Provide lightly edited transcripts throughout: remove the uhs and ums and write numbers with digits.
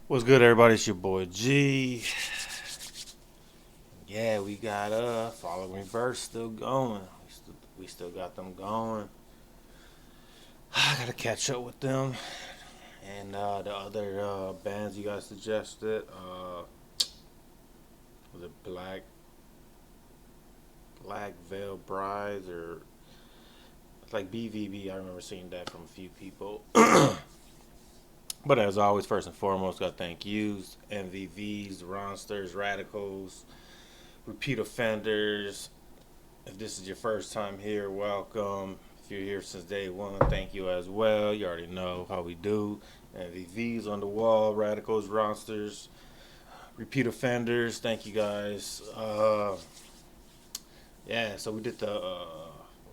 What's good, everybody? It's your boy G. Yeah, we got Follow Reverse still going. We still got them going. I gotta catch up with them and the other bands you guys suggested. Was it Black Veil Brides or it's like BVB? I remember seeing that from a few people. But as always, first and foremost, gotta thank yous, MVVs, Ronsters, Radicals, repeat offenders. If this is your first time here, welcome. If you're here since day one, thank you as well. You already know how we do. MVVs on the wall, Radicals, Ronsters, repeat offenders. Thank you guys. Yeah, so we did the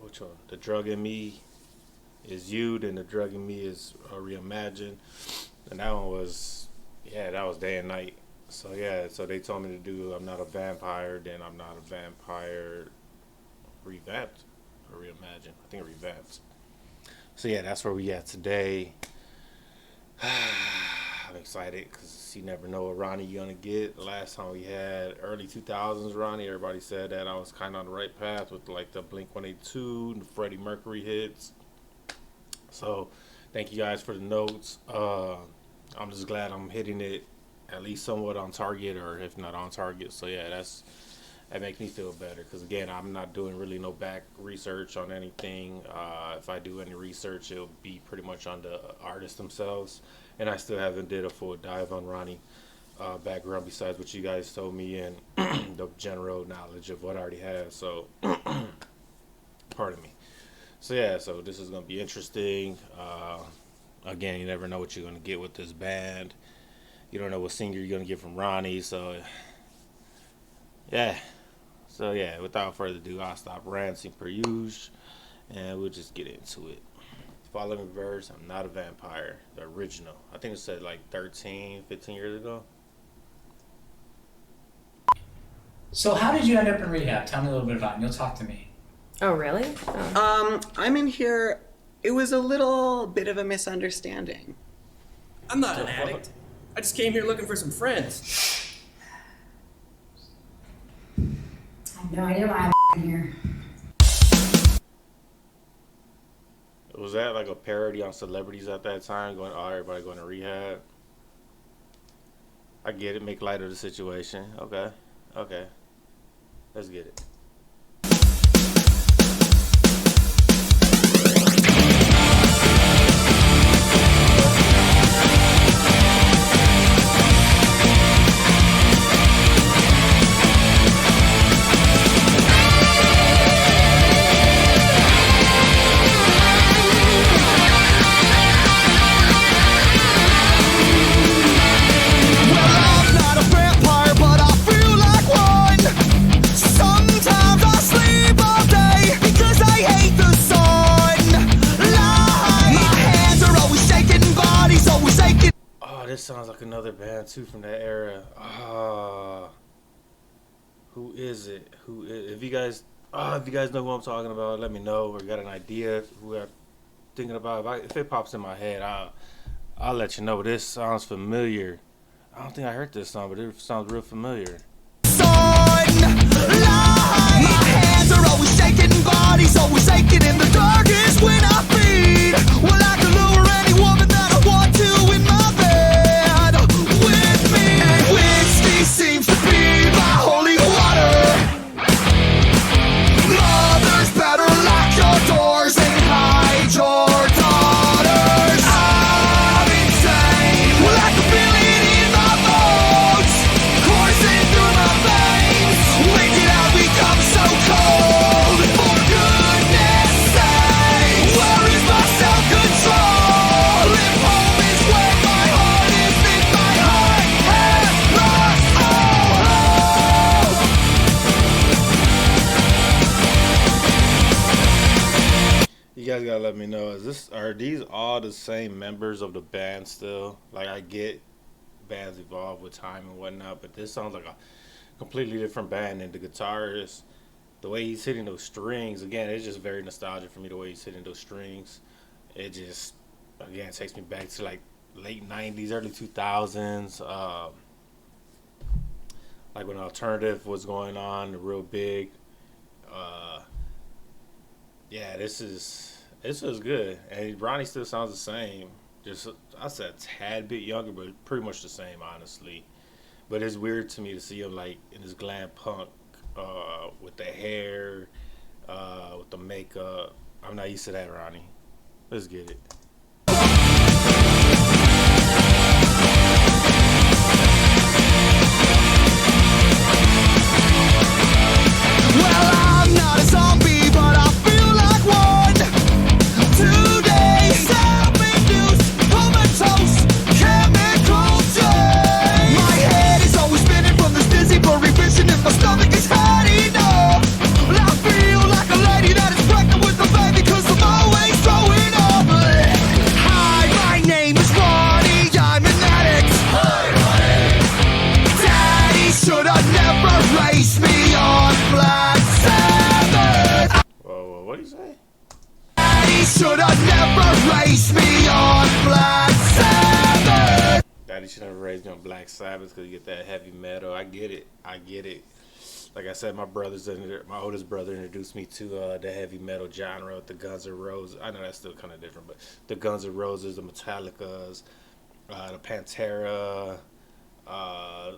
which one? The Drug in Me is You, then the Drug in Me is Reimagined, and that one was that was day and night. So yeah, so they told me to do I'm Not a Vampire, then I'm Not a Vampire revamped or reimagined. I think revamped. So yeah, that's where we at today. I'm excited because you never know what Ronnie you're gonna get. The last time we had early 2000s Ronnie, everybody said that I was kind of on the right path with like the Blink 182 and the Freddie Mercury hits. So thank you guys for the notes. I'm just glad I'm hitting it at least somewhat on target, or if not on target. So yeah, that makes me feel better because again, I'm not doing really no back research on anything. If I do any research, it'll be pretty much on the artists themselves, and I still haven't did a full dive on Ronnie background besides what you guys told me and the general knowledge of what I already have. So pardon me. So yeah, so this is gonna be interesting. Again, you never know what you're gonna get with this band. You don't know what singer you're gonna get from Ronnie. So yeah, without further ado, I'll stop ranting per usual, and we'll just get into it. Following verse, I'm Not a Vampire, the original. I think it said like 13, 15 years ago. So how did you end up in rehab? Tell me a little bit about it, and you'll talk to me. Oh, really? Oh. I'm in here. It was a little bit of a misunderstanding. I'm not an addict. I just came here looking for some friends. I have no idea why I'm here. Was that like a parody on celebrities at that time? Everybody going to rehab. I get it. Make light of the situation. Okay. Let's get it. This sounds like another band too from that era. Who is it? If you guys know who I'm talking about, let me know or got an idea who I'm thinking about. If it pops in my head, I'll let you know. This sounds familiar. I don't think I heard this song, but it sounds real familiar. My hands are always shaking, body's always aching in the darkest when I feed. Well, I can lure any woman that I want to in my bed with me. And whiskey seems to be my holy water. Mothers better lock your doors and hide your daughters. I'm insane. Well, I can feel it in my bones, coursing through my veins. When did I become so cold? For goodness sake, where is my self-control? If home is where my heart is, then my heart has lost all hope. You guys gotta let me know. Are these all the same members of the band still? Like I get bands evolve with time and whatnot, but this sounds like a completely different band. And the guitarist, the way he's hitting those strings, again, it's just very nostalgic for me. The way he's hitting those strings, it just again takes me back to like late 90s, early 2000s. Like when alternative was going on, real big. Yeah, this is good. And Ronnie still sounds the same. Just I said a tad bit younger, but pretty much the same, honestly. But it's weird to me to see him like in his glam punk, with the hair, with the makeup. I'm not used to that, Ronnie. Let's get it. Well, I'm not a zombie, but I feel like one. 2 days self-induced, comatose, chemical change. My head is always spinning from this dizzy, blurry vision, and my stomach is hot enough. Well, I feel like a lady that is pregnant with a baby, 'cause I'm always throwing up. Hi, my name is Ronnie, I'm an addict. Daddy should have never raised me on Black Sabbath. Whoa, what do you say? Daddy should have never raised me on Black Sabbath. Daddy should never raised me on Black Sabbath because you get that heavy metal. I get it. Like I said, my oldest brother introduced me to the heavy metal genre with the Guns N' Roses. I know that's still kind of different, but the Guns N' Roses, the Metallicas, the Pantera,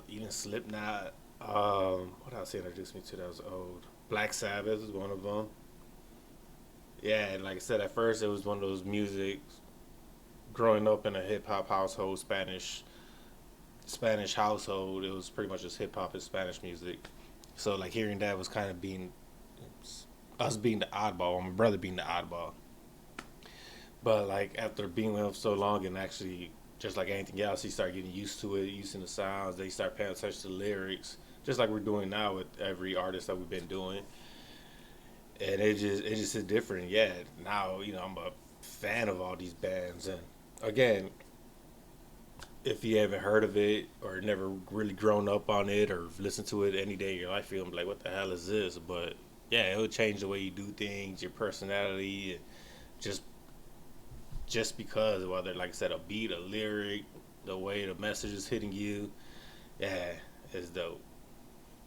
even Slipknot. What else he introduced me to that was old? Black Sabbath was one of them. Yeah, and like I said, at first it was one of those music. Growing up in a hip hop household, Spanish household, it was pretty much just hip hop and Spanish music. So like hearing that was kind of us being the oddball, my brother being the oddball. But like after being with him so long and actually just like anything else, he started getting used to it, using the sounds. They start paying attention to the lyrics, just like we're doing now with every artist that we've been doing. And it just is different. Yeah, now I'm a fan of all these bands. And again, if you haven't heard of it or never really grown up on it or listened to it any day in your life, you'll be like, what the hell is this? But yeah, it will change the way you do things, your personality, and just because, whether, like I said, a beat, a lyric, the way the message is hitting you, yeah, it's dope.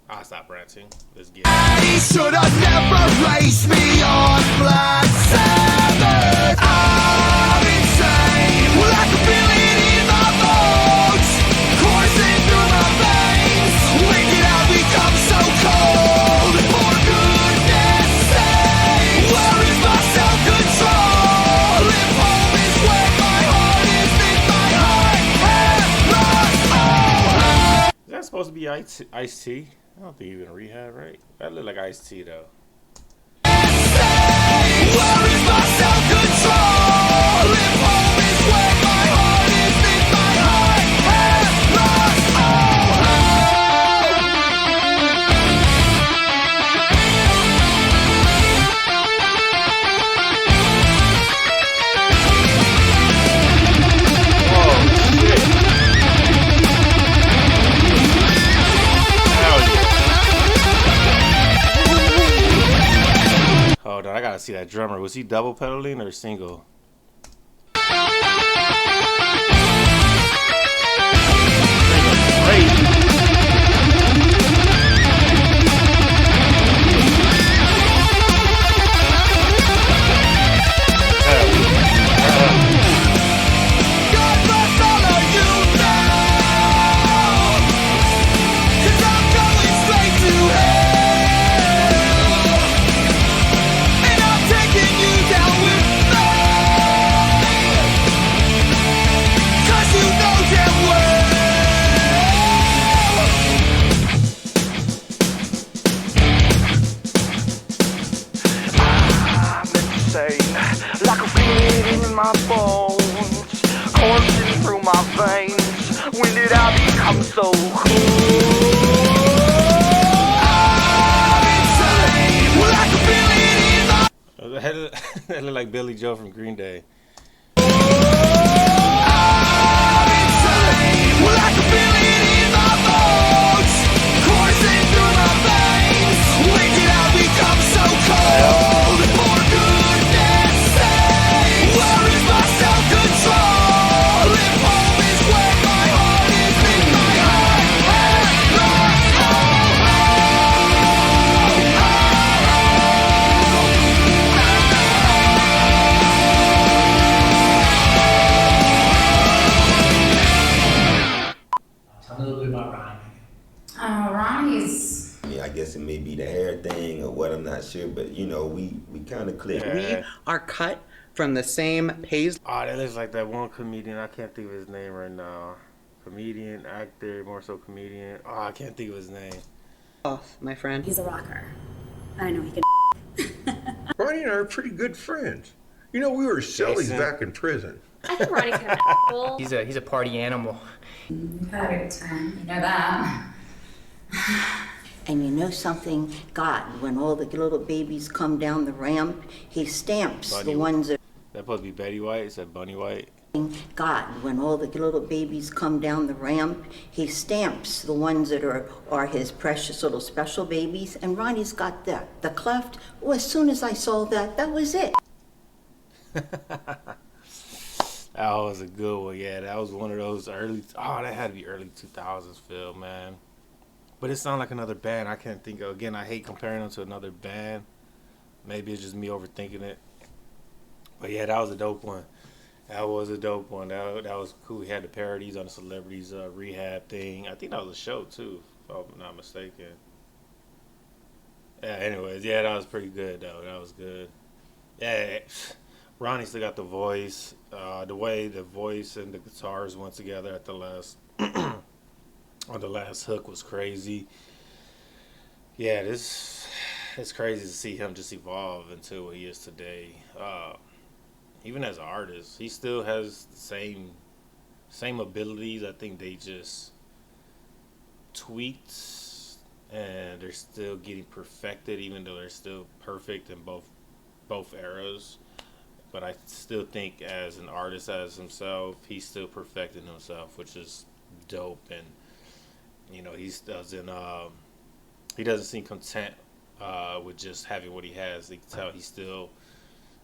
I'll stop ranting. Let's get it. Daddy should have never raised me on Black Sabbath. I'm insane. Well, I can feel it in my bones, coursing through my veins. When did I become so cold? For goodness sake, where is my self-control? If home is where my heart is, then my heart has lost all. Is that supposed to be Ice-T? I don't think he's in rehab, right? That look like Ice-T though. Where is my self-control? If home is where my heart is, then my heart has lost all Hold on, I gotta see that drummer. Was he double pedaling or single? God bless all of you now, 'cause I'm going straight to hell, and I'm taking you down with me, 'cause you know damn well I'm insane, like a feeling in my bones, coursing through my veins. When did I become so cool? I'm insane. Well, I can feel it in my That look like Billy Joe from Green Day. I'm insane. Well, I can feel it in my bones, coursing through my veins. When did I become so cold? For goodness sake, where is my self-control? If Ronnie's. I mean, I guess it may be the hair thing or what, I'm not sure, but you know, we kind of click. Yeah. We are cut from the same paisley. Oh, that looks like that one comedian. I can't think of his name right now. Comedian, actor, more so comedian. Oh, I can't think of his name. Off, my friend. He's a rocker. I know he can. Ronnie and I are pretty good friends. You know, we were cellies Jason. back in prison. I think Ronnie's kind of an asshole. He's a party animal. We've had a good time. You know that. And you know something, God, when all the little babies come down the ramp, he stamps Bunny the ones that That supposed to be Betty White? It said Bunny White. God, when all the little babies come down the ramp, he stamps the ones that are his precious little special babies. And Ronnie's got the cleft. Well, as soon as I saw that, that was it. That was a good one. Yeah, that was one of those early. Oh, that had to be early 2000s film, man. But it sounded like another band. I can't think of. Again, I hate comparing them to another band. Maybe it's just me overthinking it. But yeah, that was a dope one. That was a dope one. That was cool. He had the parodies on the celebrities rehab thing. I think that was a show too, if I'm not mistaken. Yeah. Anyways, yeah, that was pretty good though. That was good. Yeah, Ronnie still got the voice. The way the voice and the guitars went together at the last on the last hook was crazy. Yeah, it's crazy to see him just evolve into what he is today. Even as an artist, he still has the same abilities. I think they just tweaked and they're still getting perfected, even though they're still perfect in both eras. But I still think as an artist, as himself, he's still perfecting himself, which is dope. And you know, he doesn't seem content with just having what he has. You can tell he's still,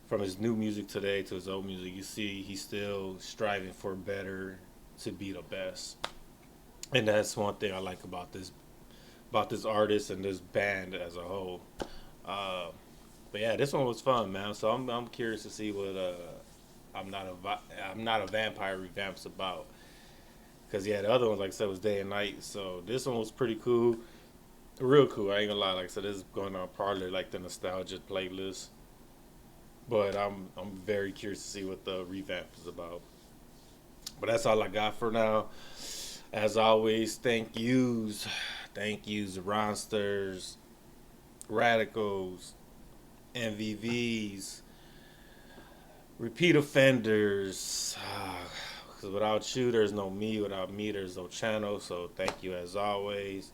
from his new music today to his old music, you see he's still striving for better, to be the best. And that's one thing I like about this artist and this band as a whole. But yeah, this one was fun, man. So I'm curious to see what I'm not a vampire revamp's about. Cause yeah, the other one, like I said, was day and night. So this one was pretty cool, real cool. I ain't gonna lie. Like I said, this is going on probably like the nostalgia playlist. But I'm very curious to see what the revamp is about. But that's all I got for now. As always, thank yous, Ronsters, Radicals, MVVs, repeat offenders. Because without you, there's no me. Without me, there's no channel. So thank you as always.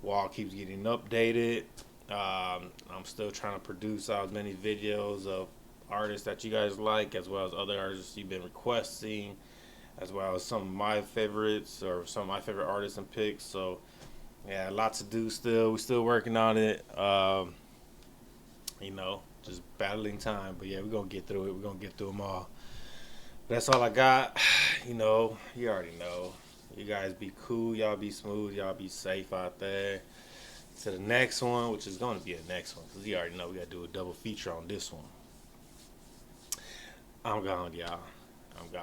Wall keeps getting updated. I'm still trying to produce as many videos of artists that you guys like, as well as other artists you've been requesting, as well as some of my favorites or some of my favorite artists and picks. So yeah, lots to do still. We're still working on it. You know, just battling time. But yeah, we're gonna get through it. We're gonna get through them all. That's all I got. You know, you already know. You guys be cool. Y'all be smooth. Y'all be safe out there. To the next one, which is going to be the next one, because you already know we got to do a double feature on this one. I'm gone, y'all. I'm gone.